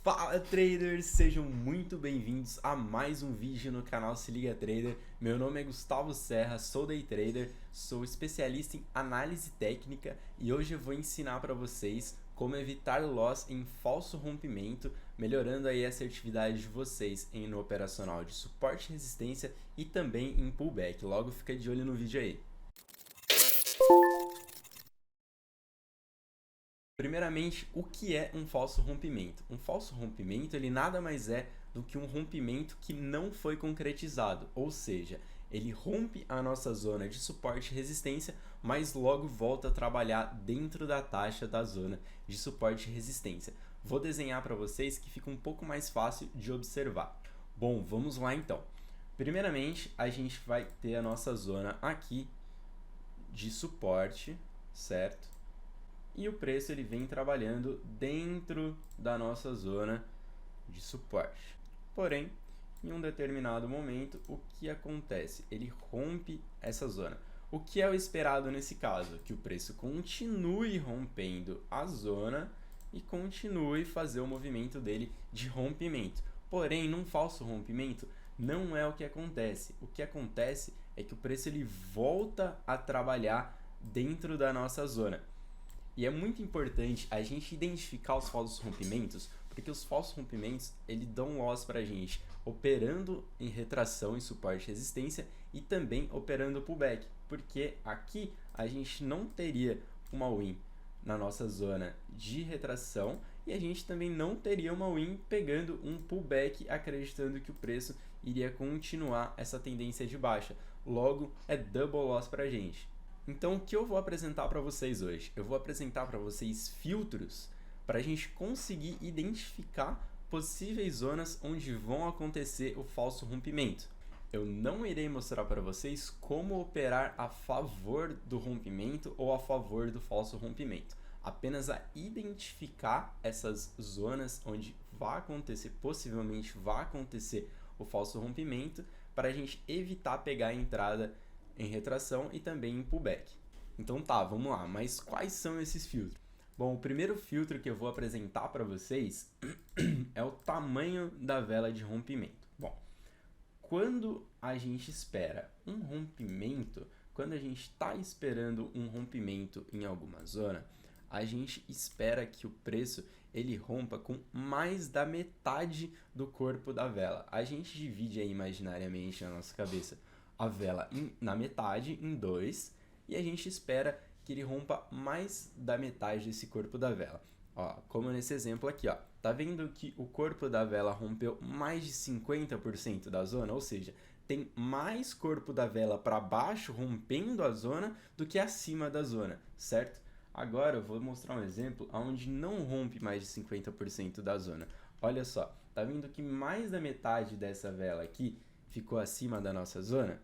Fala traders, sejam muito bem-vindos a mais um vídeo no canal Se Liga Trader. Meu nome é Gustavo Serra, sou day trader, sou especialista em análise técnica e hoje eu vou ensinar para vocês como evitar loss em falso rompimento, melhorando aí a assertividade de vocês no operacional de suporte e resistência e também em pullback. Logo fica de olho no vídeo aí. Primeiramente, o que é um falso rompimento? Um falso rompimento, ele nada mais é do que um rompimento que não foi concretizado, ou seja, ele rompe a nossa zona de suporte e resistência, mas logo volta a trabalhar dentro da taxa da zona de suporte e resistência. Vou desenhar para vocês que fica um pouco mais fácil de observar. Bom, vamos lá então. Primeiramente, a gente vai ter a nossa zona aqui de suporte, certo? E o preço ele vem trabalhando dentro da nossa zona de suporte. Porém, em um determinado momento, o que acontece? Ele rompe essa zona. O que é o esperado nesse caso? Que o preço continue rompendo a zona e continue fazer o movimento dele de rompimento. Porém, num falso rompimento, não é o que acontece. O que acontece é que o preço ele volta a trabalhar dentro da nossa zona. E é muito importante a gente identificar os falsos rompimentos, porque os falsos rompimentos ele dão loss para a gente, operando em retração, em suporte e resistência e também operando pullback, porque aqui a gente não teria uma win na nossa zona de retração e a gente também não teria uma win pegando um pullback acreditando que o preço iria continuar essa tendência de baixa. Logo, é double loss para a gente. Então, o que eu vou apresentar para vocês hoje? Eu vou apresentar para vocês filtros para a gente conseguir identificar possíveis zonas onde vão acontecer o falso rompimento. Eu não irei mostrar para vocês como operar a favor do rompimento ou a favor do falso rompimento. Apenas a identificar essas zonas onde vai acontecer, possivelmente vai acontecer o falso rompimento, para a gente evitar pegar a entrada em retração e também em pullback. Então tá, vamos lá, mas quais são esses filtros? Bom, o primeiro filtro que eu vou apresentar para vocês é o tamanho da vela de rompimento. Bom, quando a gente espera um rompimento, quando a gente está esperando um rompimento em alguma zona, a gente espera que o preço ele rompa com mais da metade do corpo da vela. A gente divide aí imaginariamente na nossa cabeça a vela na metade, em dois, e a gente espera que ele rompa mais da metade desse corpo da vela. Ó, como nesse exemplo aqui, ó, tá vendo que o corpo da vela rompeu mais de 50% da zona, ou seja, tem mais corpo da vela para baixo rompendo a zona do que acima da zona, certo? Agora eu vou mostrar um exemplo onde não rompe mais de 50% da zona. Olha só, tá vendo que mais da metade dessa vela aqui ficou acima da nossa zona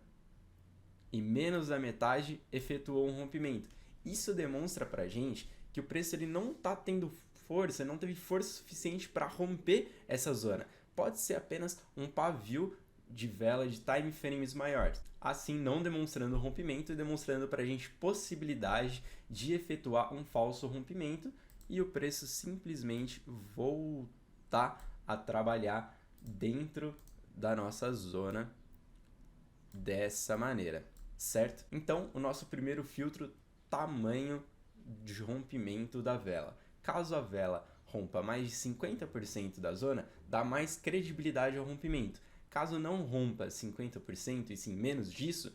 e menos da metade efetuou um rompimento. Isso demonstra pra gente que o preço ele não está tendo força, não teve força suficiente para romper essa zona. Pode ser apenas um pavio de vela de time frames maiores, assim não demonstrando rompimento e demonstrando para a gente possibilidade de efetuar um falso rompimento e o preço simplesmente voltar a trabalhar dentro da nossa zona dessa maneira, certo? Então, o nosso primeiro filtro, tamanho de rompimento da vela. Caso a vela rompa mais de 50% da zona, dá mais credibilidade ao rompimento. Caso não rompa 50% e sim menos disso,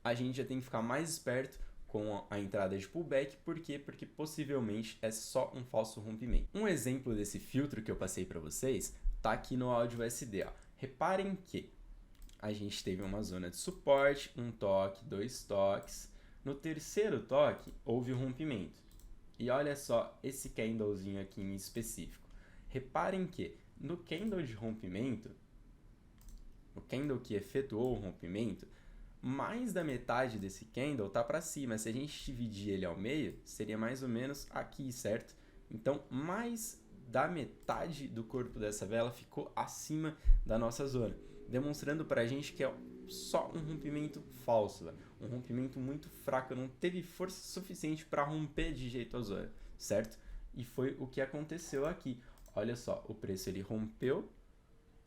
a gente já tem que ficar mais esperto com a entrada de pullback. Por quê? Porque possivelmente é só um falso rompimento. Um exemplo desse filtro que eu passei para vocês está aqui no áudio USD. Ó. Reparem que a gente teve uma zona de suporte, um toque, dois toques. No terceiro toque, houve o rompimento. E olha só esse candlezinho aqui em específico. Reparem que no candle de rompimento, o candle que efetuou o rompimento, mais da metade desse candle está para cima. Se a gente dividir ele ao meio, seria mais ou menos aqui, certo? Então, mais da metade do corpo dessa vela ficou acima da nossa zona, demonstrando para a gente que é só um rompimento falso, um rompimento muito fraco, não teve força suficiente para romper de jeito a zona, certo? E foi o que aconteceu aqui. Olha só, o preço ele rompeu,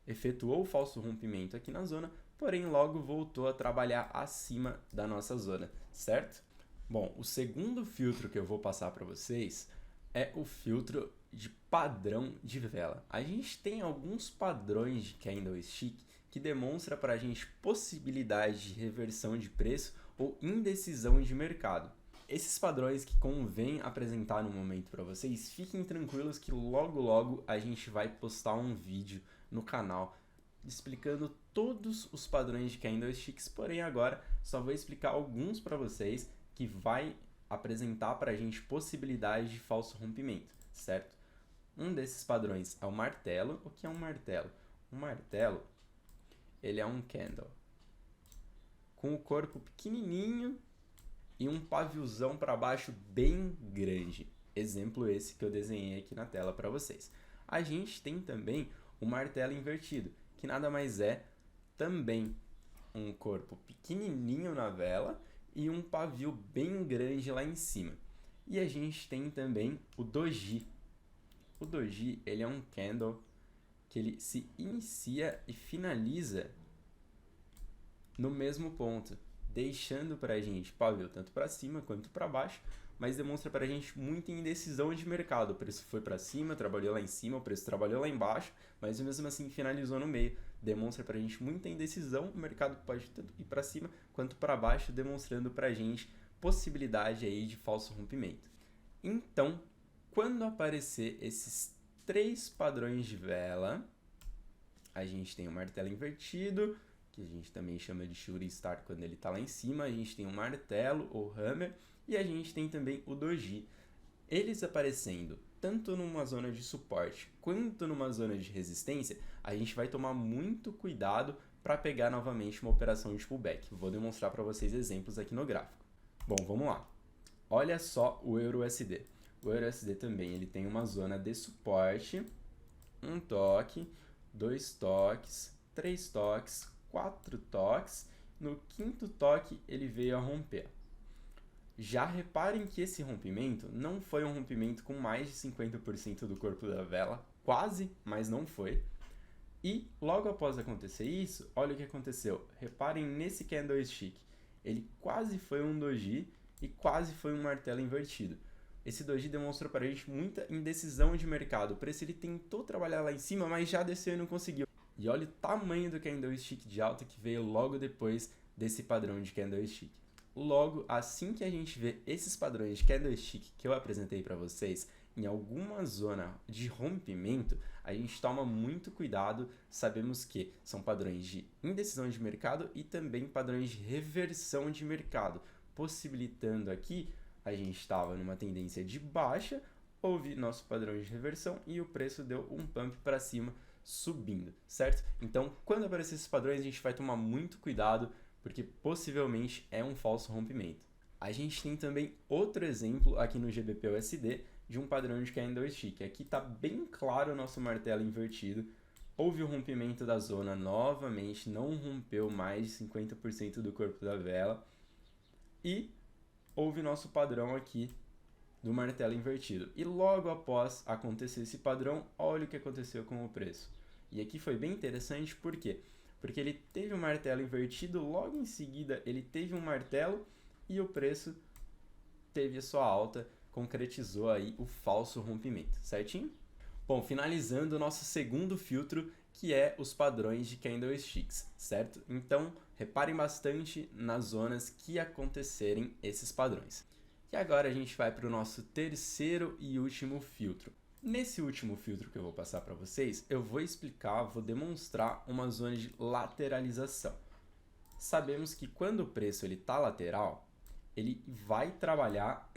efetuou o falso rompimento aqui na zona, porém logo voltou a trabalhar acima da nossa zona, certo? Bom, o segundo filtro que eu vou passar para vocês é o filtro de padrão de vela. A gente tem alguns padrões de candlestick que demonstra para a gente possibilidade de reversão de preço ou indecisão de mercado. Esses padrões que convém apresentar no momento para vocês, fiquem tranquilos que logo a gente vai postar um vídeo no canal explicando todos os padrões de candlesticks, porém agora só vou explicar alguns para vocês que vai apresentar para a gente possibilidade de falso rompimento, certo? Um desses padrões é o martelo. O que é um martelo? Um martelo, ele é um candle com o corpo pequenininho e um paviozão para baixo bem grande. Exemplo esse que eu desenhei aqui na tela para vocês. A gente tem também o martelo invertido, que nada mais é também um corpo pequenininho na vela e um pavio bem grande lá em cima. E a gente tem também o doji. O doji, ele é um candle que ele se inicia e finaliza no mesmo ponto, deixando para a gente pavio tanto para cima quanto para baixo, mas demonstra para a gente muita indecisão de mercado. O preço foi para cima, trabalhou lá em cima, o preço trabalhou lá embaixo, mas mesmo assim finalizou no meio. Demonstra para a gente muita indecisão, o mercado pode tanto ir para cima quanto para baixo, demonstrando para a gente possibilidade aí de falso rompimento. Então, quando aparecer esses três padrões de vela, a gente tem o martelo invertido, que a gente também chama de shooting star quando ele está lá em cima, a gente tem o martelo ou hammer, e a gente tem também o doji. Eles aparecendo tanto numa zona de suporte quanto numa zona de resistência, a gente vai tomar muito cuidado para pegar novamente uma operação de pullback. Vou demonstrar para vocês exemplos aqui no gráfico. Bom, vamos lá. Olha só o EURUSD. O EURUSD também ele tem uma zona de suporte, um toque, 2 toques, 3 toques, 4 toques, no quinto toque ele veio a romper. Já reparem que esse rompimento não foi um rompimento com mais de 50% do corpo da vela, quase, mas não foi. E logo após acontecer isso, olha o que aconteceu. Reparem nesse candlestick, ele quase foi um doji e quase foi um martelo invertido. Esse doji demonstrou para a gente muita indecisão de mercado. O preço ele tentou trabalhar lá em cima, mas já desceu e não conseguiu. E olha o tamanho do candlestick de alta que veio logo depois desse padrão de candlestick. Logo, assim que a gente vê esses padrões de candlestick que eu apresentei para vocês, em alguma zona de rompimento, a gente toma muito cuidado. Sabemos que são padrões de indecisão de mercado e também padrões de reversão de mercado, possibilitando aqui, a gente estava numa tendência de baixa, houve nosso padrão de reversão e o preço deu um pump para cima, subindo, certo? Então, quando aparecer esses padrões, a gente vai tomar muito cuidado, porque possivelmente é um falso rompimento. A gente tem também outro exemplo aqui no GBP/USD de um padrão de candlestick. Aqui está bem claro o nosso martelo invertido. Houve o rompimento da zona novamente, não rompeu mais de 50% do corpo da vela. E houve nosso padrão aqui do martelo invertido. E logo após acontecer esse padrão, olha o que aconteceu com o preço. E aqui foi bem interessante, por quê? Porque ele teve um martelo invertido, logo em seguida ele teve um martelo e o preço teve a sua alta, concretizou aí o falso rompimento, certinho? Bom, finalizando o nosso segundo filtro, que é os padrões de candlesticks, certo? Então, reparem bastante nas zonas que acontecerem esses padrões. E agora a gente vai para o nosso terceiro e último filtro. Nesse último filtro que eu vou passar para vocês, eu vou explicar, vou demonstrar uma zona de lateralização. Sabemos que quando o preço está lateral, ele vai trabalhar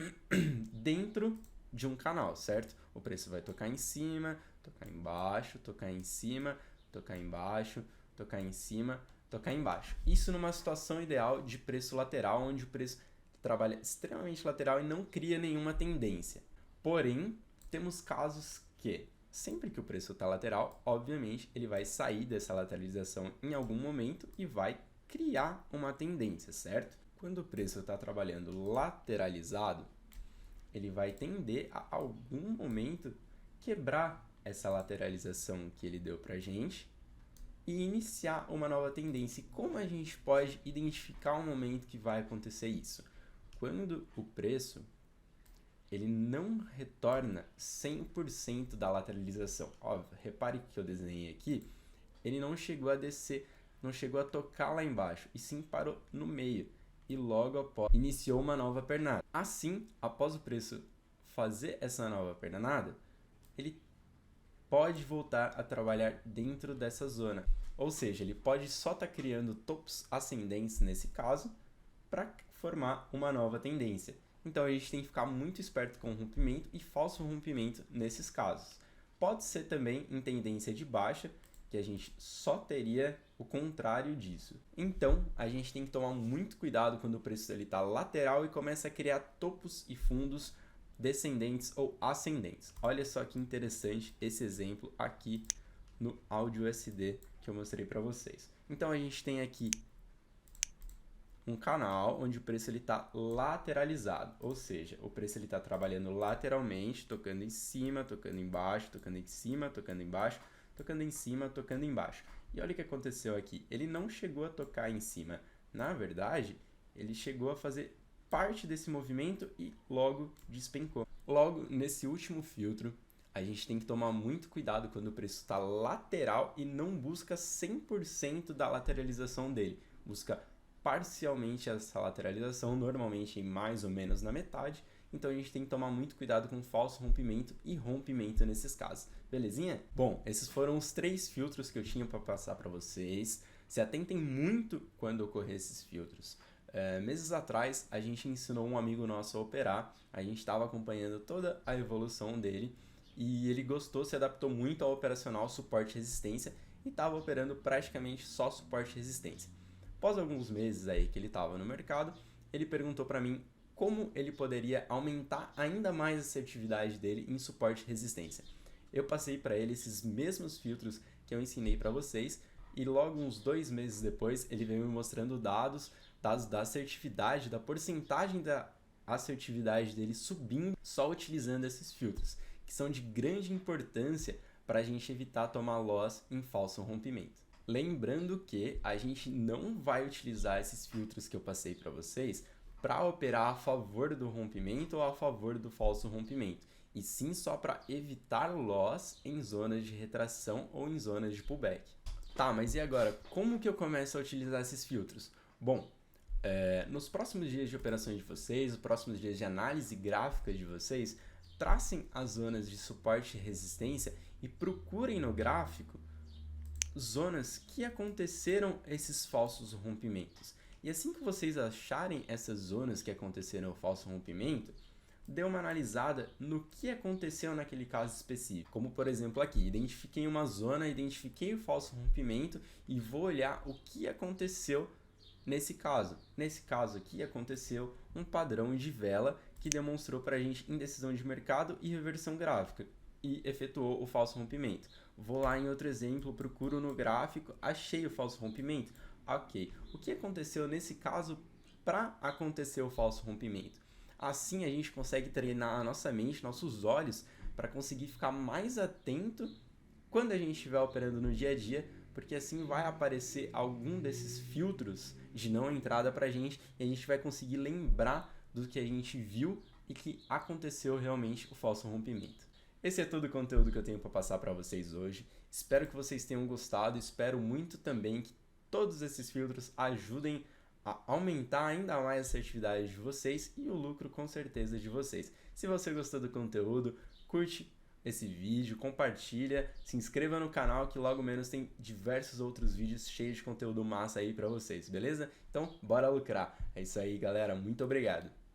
dentro de um canal, certo? O preço vai tocar em cima, tocar embaixo, tocar em cima, tocar embaixo, tocar em cima, tocar embaixo. Isso numa situação ideal de preço lateral, onde o preço trabalha extremamente lateral e não cria nenhuma tendência. Porém, temos casos que, sempre que o preço está lateral, obviamente, ele vai sair dessa lateralização em algum momento e vai criar uma tendência, certo? Quando o preço está trabalhando lateralizado, ele vai tender a algum momento quebrar essa lateralização que ele deu pra gente e iniciar uma nova tendência. E como a gente pode identificar o momento que vai acontecer isso? Quando o preço ele não retorna 100% da lateralização. Óbvio, repare que eu desenhei aqui, ele não chegou a descer, não chegou a tocar lá embaixo, e sim parou no meio, e logo após iniciou uma nova pernada. Assim, após o preço fazer essa nova pernada, ele pode voltar a trabalhar dentro dessa zona. Ou seja, ele pode só estar criando topos ascendentes nesse caso, para formar uma nova tendência. Então a gente tem que ficar muito esperto com rompimento e falso rompimento nesses casos. Pode ser também em tendência de baixa, que a gente só teria o contrário disso. Então a gente tem que tomar muito cuidado quando o preço está lateral e começa a criar topos e fundos descendentes ou ascendentes. Olha só que interessante esse exemplo aqui no áudio USD que eu mostrei para vocês. Então a gente tem aqui um canal onde o preço está lateralizado, ou seja, o preço está trabalhando lateralmente, tocando em cima, tocando embaixo, tocando em cima, tocando embaixo, tocando em cima, tocando embaixo. E olha o que aconteceu aqui, ele não chegou a tocar em cima, na verdade, ele chegou a fazer parte desse movimento e logo despencou. Logo, nesse último filtro, a gente tem que tomar muito cuidado quando o preço está lateral e não busca 100% da lateralização dele, busca parcialmente essa lateralização, normalmente mais ou menos na metade, então a gente tem que tomar muito cuidado com falso rompimento e rompimento nesses casos, belezinha? Bom, esses foram os 3 filtros que eu tinha para passar para vocês, se atentem muito quando ocorrer esses filtros. Meses atrás, a gente ensinou um amigo nosso a operar, a gente estava acompanhando toda a evolução dele, e ele gostou, se adaptou muito ao operacional suporte e resistência, e estava operando praticamente só suporte e resistência. Após alguns meses aí que ele estava no mercado, ele perguntou para mim como ele poderia aumentar ainda mais a assertividade dele em suporte e resistência. Eu passei para ele esses mesmos filtros que eu ensinei para vocês e logo uns 2 meses depois ele veio me mostrando dados da assertividade, da porcentagem da assertividade dele subindo só utilizando esses filtros, que são de grande importância para a gente evitar tomar loss em falso rompimento. Lembrando que a gente não vai utilizar esses filtros que eu passei para vocês para operar a favor do rompimento ou a favor do falso rompimento, e sim só para evitar loss em zonas de retração ou em zonas de pullback. Tá, mas e agora? Como que eu começo a utilizar esses filtros? Bom, nos próximos dias de operações de vocês, nos próximos dias de análise gráfica de vocês, tracem as zonas de suporte e resistência e procurem no gráfico zonas que aconteceram esses falsos rompimentos. E assim que vocês acharem essas zonas que aconteceram o falso rompimento, dê uma analisada no que aconteceu naquele caso específico. Como por exemplo aqui, identifiquei uma zona, identifiquei o falso rompimento e vou olhar o que aconteceu nesse caso. Nesse caso aqui aconteceu um padrão de vela que demonstrou para a gente indecisão de mercado e reversão gráfica e efetuou o falso rompimento. Vou lá em outro exemplo, procuro no gráfico, achei o falso rompimento. Ok, o que aconteceu nesse caso para acontecer o falso rompimento? Assim a gente consegue treinar a nossa mente, nossos olhos, para conseguir ficar mais atento quando a gente estiver operando no dia a dia, porque assim vai aparecer algum desses filtros de não entrada para a gente e a gente vai conseguir lembrar do que a gente viu e que aconteceu realmente o falso rompimento. Esse é todo o conteúdo que eu tenho para passar para vocês hoje. Espero que vocês tenham gostado. Espero muito também que todos esses filtros ajudem a aumentar ainda mais a assertividade de vocês e o lucro com certeza de vocês. Se você gostou do conteúdo, curte esse vídeo, compartilha, se inscreva no canal que logo menos tem diversos outros vídeos cheios de conteúdo massa aí para vocês, beleza? Então, bora lucrar. É isso aí, galera. Muito obrigado.